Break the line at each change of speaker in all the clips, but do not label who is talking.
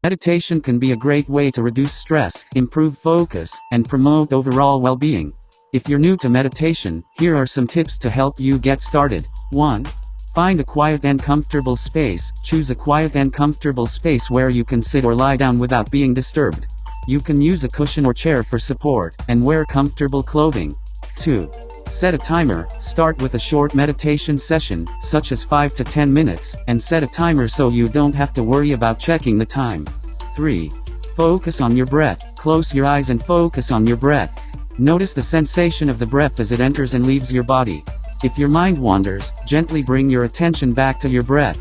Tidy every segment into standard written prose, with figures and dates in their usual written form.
Meditation can be a great way to reduce stress, improve focus, and promote overall well-being. If you're new to meditation, here are some tips to help you get started. 1. Find a quiet and comfortable space. Choose a quiet and comfortable space where you can sit or lie down without being disturbed. You can use a cushion or chair for support, and wear comfortable clothing. 2. Set a timer. Start with a short meditation session, such as 5 to 10 minutes, and set a timer so you don't have to worry about checking the time. 3. Focus on your breath. Close your eyes and focus on your breath. Notice the sensation of the breath as it enters and leaves your body. If your mind wanders, gently bring your attention back to your breath.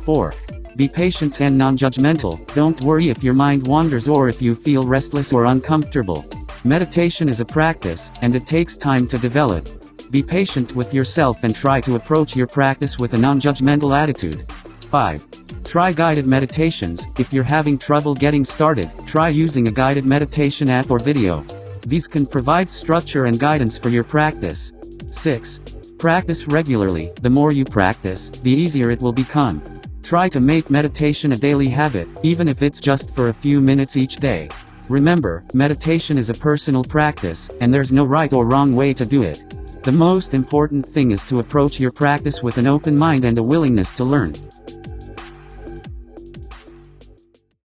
4. Be patient and non-judgmental. Don't worry if your mind wanders or if you feel restless or uncomfortable. Meditation is a practice, and it takes time to develop. Be patient with yourself and try to approach your practice with a non-judgmental attitude. 5. Try guided meditations. If you're having trouble getting started, try using a guided meditation app or video. These can provide structure and guidance for your practice. 6. Practice regularly. The more you practice, the easier it will become. Try to make meditation a daily habit, even if it's just for a few minutes each day. Remember, meditation is a personal practice, and there's no right or wrong way to do it. The most important thing is to approach your practice with an open mind and a willingness to learn.